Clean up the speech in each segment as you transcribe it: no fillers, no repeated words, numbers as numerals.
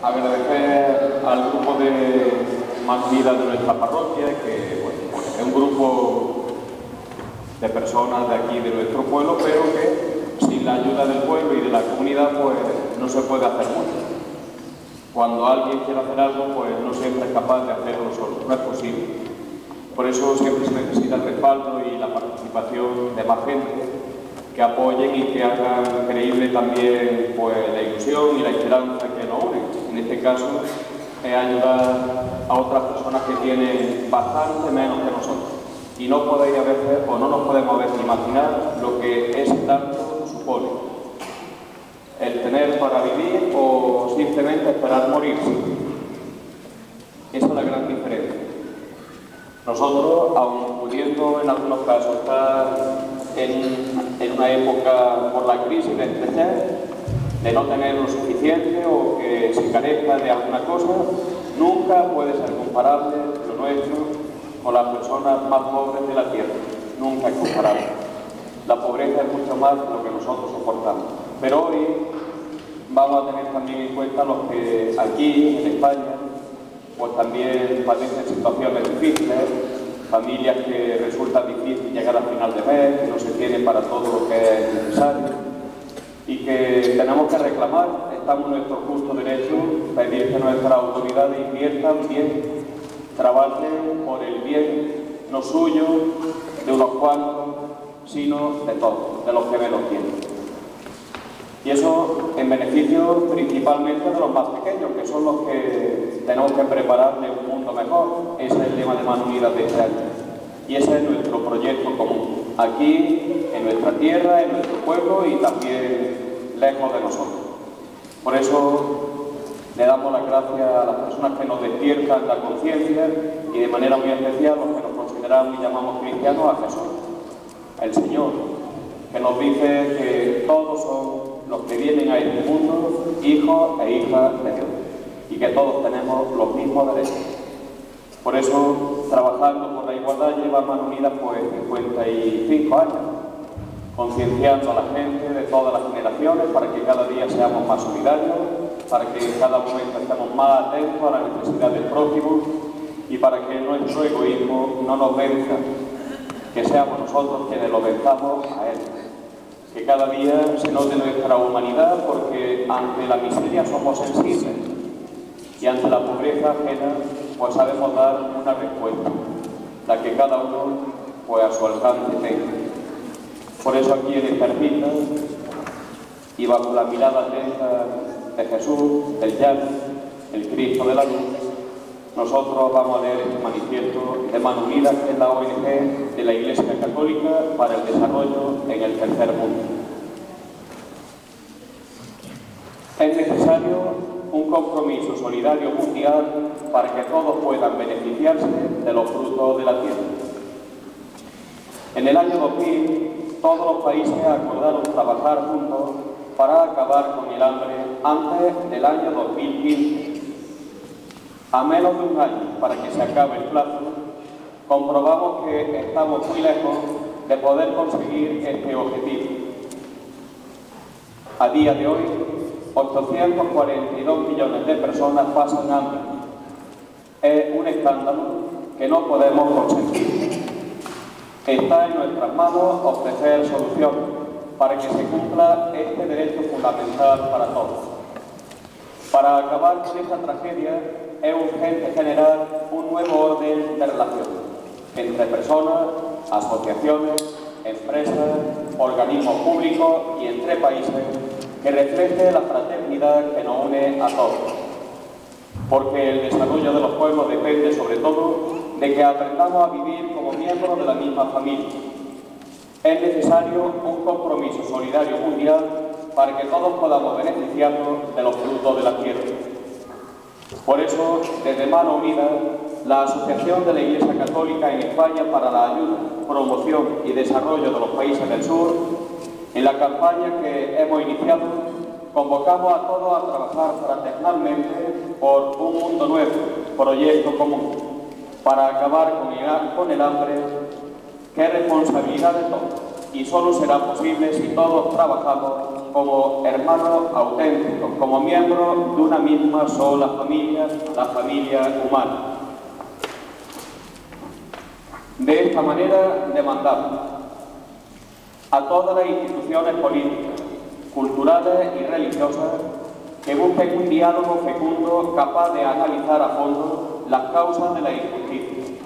agradecer al grupo de Mano Unida de nuestra parroquia, que bueno, pues es un grupo de personas de aquí, de nuestro pueblo, pero que sin la ayuda del pueblo y de la comunidad, pues no se puede hacer mucho. Cuando alguien quiere hacer algo, pues no siempre es capaz de hacerlo solo, no es posible. Por eso siempre se necesita el respaldo y la participación de más gente que apoyen y que hagan creíble también pues, la ilusión y la esperanza que nos unen. En este caso, es ayudar a otras personas que tienen bastante menos que nosotros. Y no podéis a veces, o no nos podemos a veces imaginar lo que ese tanto supone. El tener para vivir o simplemente esperar morirse. Esa es la gran diferencia. Nosotros, aun pudiendo en algunos casos estar en una época por la crisis de estrechez, de no tener lo suficiente o que se carezca de alguna cosa, nunca puede ser comparable lo nuestro con las personas más pobres de la tierra. Nunca es comparable. La pobreza es mucho más de lo que nosotros soportamos. Pero hoy vamos a tener también en cuenta los que aquí, en España, pues también padecen situaciones difíciles, familias que resulta difícil llegar al final de mes, que no se tiene para todo lo que es necesario y que tenemos que reclamar, estamos en nuestro justo derecho, pedir que nuestras autoridades inviertan bien, trabajen por el bien, no suyo, de unos cuantos, sino de todos, de los que menos tienen. Y eso en beneficio principalmente de los más pequeños, que son los que tenemos que prepararle un mundo mejor. Ese es el lema de Mano Unida de este año. Y ese es nuestro proyecto común, aquí, en nuestra tierra, en nuestro pueblo y también lejos de nosotros. Por eso le damos las gracias a las personas que nos despiertan la conciencia y de manera muy especial los que nos consideramos y llamamos cristianos a Jesús, el Señor, que nos dice que todos son los que vienen a este mundo, hijos e hijas de Dios, y que todos tenemos los mismos derechos. Por eso, trabajando por la igualdad, lleva Mano Unida pues 55 años, concienciando a la gente de todas las generaciones para que cada día seamos más solidarios, para que en cada momento estemos más atentos a la necesidad del prójimo y para que nuestro egoísmo no nos venza, que seamos nosotros quienes lo venzamos a él. Que cada día se note nuestra humanidad porque ante la miseria somos sensibles y ante la pobreza ajena pues sabemos dar una respuesta, la que cada uno pues a su alcance tenga. Por eso aquí en esta ermita y bajo la mirada atenta de Jesús, el llano, el Cristo de la luz, nosotros vamos a leer este manifiesto de Mano Unida, que es la ONG de la Iglesia Católica para el Desarrollo en el Tercer Mundo. Es necesario un compromiso solidario mundial para que todos puedan beneficiarse de los frutos de la tierra. En el año 2000, todos los países acordaron trabajar juntos para acabar con el hambre antes del año 2015. A menos de un año para que se acabe el plazo, comprobamos que estamos muy lejos de poder conseguir este objetivo. A día de hoy, 842 millones de personas pasan hambre. Es un escándalo que no podemos consentir. Está en nuestras manos ofrecer soluciones para que se cumpla este derecho fundamental para todos. Para acabar con esta tragedia, es urgente generar un nuevo orden de relaciones entre personas, asociaciones, empresas, organismos públicos y entre países que refleje la fraternidad que nos une a todos. Porque el desarrollo de los pueblos depende sobre todo de que aprendamos a vivir como miembros de la misma familia. Es necesario un compromiso solidario mundial para que todos podamos beneficiarnos de los frutos de la tierra. Por eso, desde Mano Unida, la Asociación de la Iglesia Católica en España para la Ayuda, Promoción y Desarrollo de los Países del Sur, en la campaña que hemos iniciado, convocamos a todos a trabajar fraternalmente por un mundo nuevo, proyecto común, para acabar con el hambre, que es responsabilidad de todos. y solo será posible si todos trabajamos como hermanos auténticos, como miembros de una misma sola familia, la familia humana. De esta manera demandamos a todas las instituciones políticas, culturales y religiosas que busquen un diálogo fecundo capaz de analizar a fondo las causas de la injusticia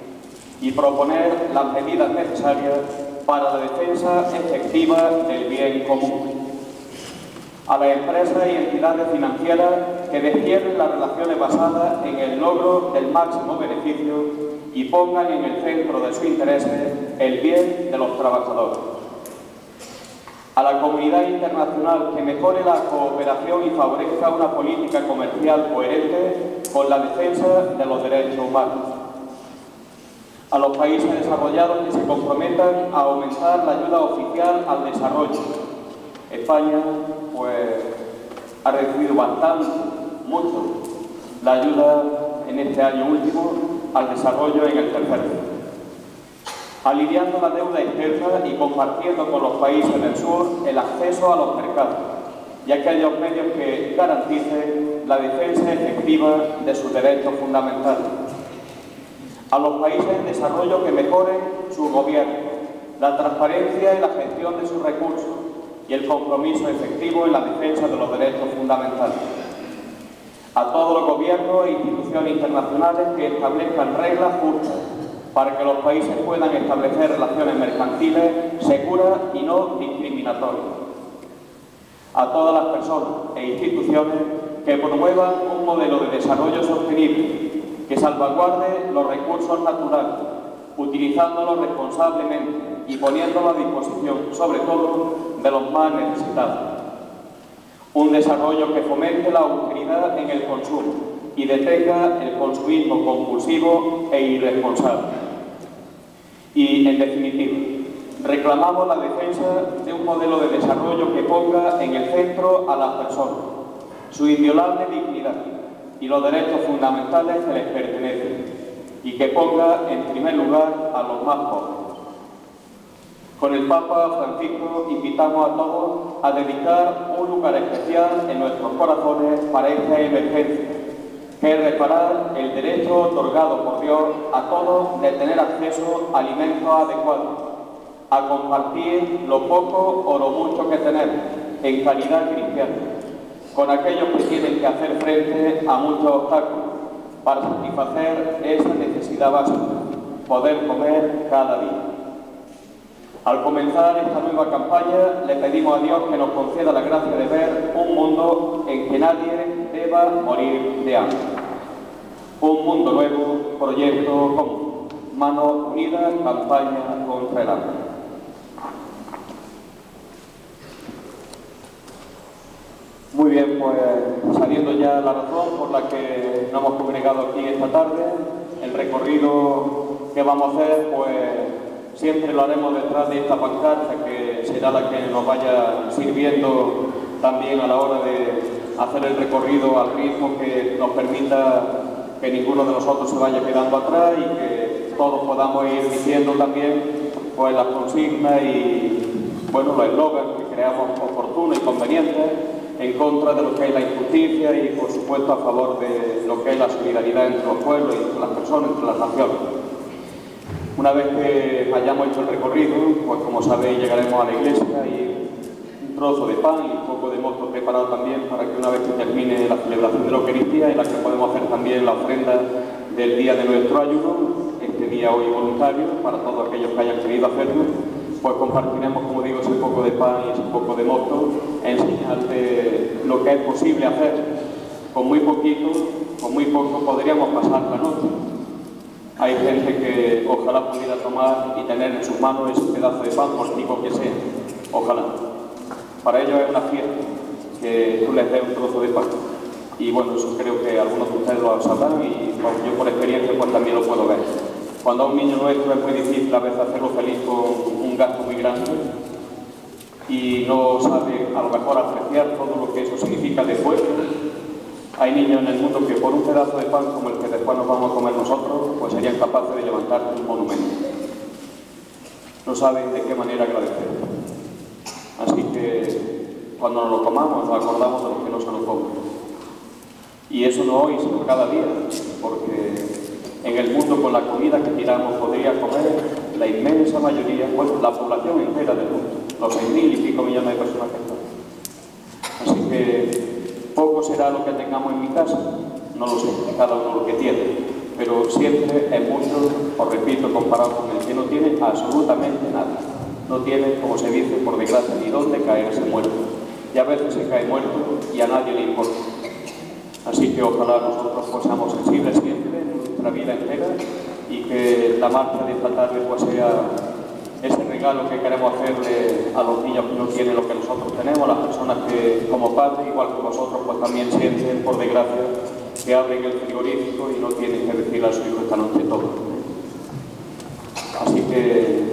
y proponer las medidas necesarias para la defensa efectiva del bien común. A las empresas y entidades financieras que despierten las relaciones basadas en el logro del máximo beneficio y pongan en el centro de sus intereses el bien de los trabajadores. A la comunidad internacional que mejore la cooperación y favorezca una política comercial coherente con la defensa de los derechos humanos. A los países desarrollados que se comprometan a aumentar la ayuda oficial al desarrollo. España, pues, ha recibido bastante, mucho, la ayuda en este año último al desarrollo en el tercer mundo. Aliviando la deuda externa y compartiendo con los países del sur el acceso a los mercados y aquellos medios que garanticen la defensa efectiva de sus derechos fundamentales. A los países en desarrollo que mejoren su gobierno, la transparencia y la gestión de sus recursos y el compromiso efectivo en la defensa de los derechos fundamentales. A todos los gobiernos e instituciones internacionales que establezcan reglas justas para que los países puedan establecer relaciones mercantiles seguras y no discriminatorias. A todas las personas e instituciones que promuevan un modelo de desarrollo sostenible que salvaguarde los recursos naturales, utilizándolos responsablemente y poniéndolos a disposición, sobre todo, de los más necesitados. Un desarrollo que fomente la austeridad en el consumo y detenga el consumismo compulsivo e irresponsable. Y, en definitiva, reclamamos la defensa de un modelo de desarrollo que ponga en el centro a las personas, su inviolable dignidad y los derechos fundamentales que les pertenecen, y que ponga en primer lugar a los más pobres. Con el Papa Francisco invitamos a todos a dedicar un lugar especial en nuestros corazones para esta emergencia, que es reparar el derecho otorgado por Dios a todos de tener acceso a alimentos adecuados, a compartir lo poco o lo mucho que tenemos en caridad cristiana, con aquellos que tienen que hacer frente a muchos obstáculos para satisfacer esa necesidad básica, poder comer cada día. Al comenzar esta nueva campaña, le pedimos a Dios que nos conceda la gracia de ver un mundo en que nadie deba morir de hambre. Un mundo nuevo, proyecto común, manos unidas, campaña contra el hambre. Muy bien, pues sabiendo ya la razón por la que nos hemos congregado aquí esta tarde, el recorrido que vamos a hacer, pues siempre lo haremos detrás de esta pancarta, que será la que nos vaya sirviendo también a la hora de hacer el recorrido al ritmo que nos permita que ninguno de nosotros se vaya quedando atrás y que todos podamos ir diciendo también pues las consignas y bueno, los eslogans que creamos oportunos y convenientes en contra de lo que es la injusticia y por supuesto a favor de lo que es la solidaridad entre los pueblos y entre las personas, entre las naciones. Una vez que hayamos hecho el recorrido, pues como sabéis llegaremos a la iglesia y un trozo de pan y un poco de mosto preparado también para que una vez que termine la celebración de la Eucaristía, en la que podemos hacer también la ofrenda del día de nuestro ayuno, este día hoy voluntario, para todos aquellos que hayan querido hacerlo, pues compartiremos, como digo, ese poco de pan y ese poco de mosto en señal de lo que es posible hacer. Con muy poquito, con muy poco podríamos pasar la noche. Hay gente que ojalá pudiera tomar y tener en sus manos ese pedazo de pan, por chico que sea. Ojalá. Para ellos es una fiesta que tú les des un trozo de pan. Y bueno, eso creo que algunos de ustedes lo sabrán y bueno, yo por experiencia pues también lo puedo ver. Cuando a un niño nuestro es muy difícil a veces hacerlo feliz con un gasto muy grande y no sabe a lo mejor apreciar todo lo que eso significa después. Hay niños en el mundo que por un pedazo de pan como el que después nos vamos a comer nosotros, pues serían capaces de levantar un monumento. No saben de qué manera agradecer. Así que cuando nos lo tomamos nos acordamos de los que no se lo comen. Y eso no hoy, sino cada día, porque en el mundo con la comida que tiramos podría comer la inmensa mayoría, bueno, la población entera del mundo, los 6.000 y pico millones de personas que están. Así que poco será lo que tengamos en mi casa, no lo sé, cada uno lo que tiene, pero siempre es mucho, os repito, comparado con el que no tiene absolutamente nada. No tiene, como se dice, por desgracia, ni dónde caerse muerto. Y a veces se cae muerto y a nadie le importa. Así que ojalá nosotros pues, seamos sensibles siempre en nuestra vida entera y que la marcha de esta tarde pues, sea ese regalo que queremos hacerle a los niños que no tienen lo que nosotros tenemos, a las personas que como padres, igual que vosotros, pues también sienten, por desgracia, que abren el frigorífico y no tienen que decirle a su hijo esta noche todo. Así que,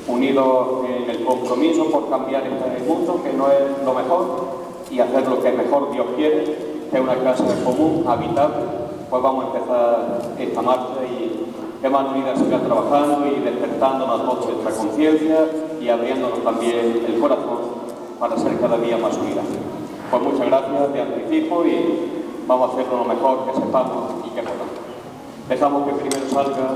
unidos en el compromiso por cambiar este mundo, que no es lo mejor, y hacer lo que mejor Dios quiere, que es una casa común, habitable, pues vamos a empezar esta marcha y que Mano Unida siga trabajando y despertándonos a todos nuestra conciencia y abriéndonos también el corazón para ser cada día más unidas. Pues muchas gracias de anticipo y vamos a hacerlo lo mejor que sepamos y que podamos. Dejamos que primero salga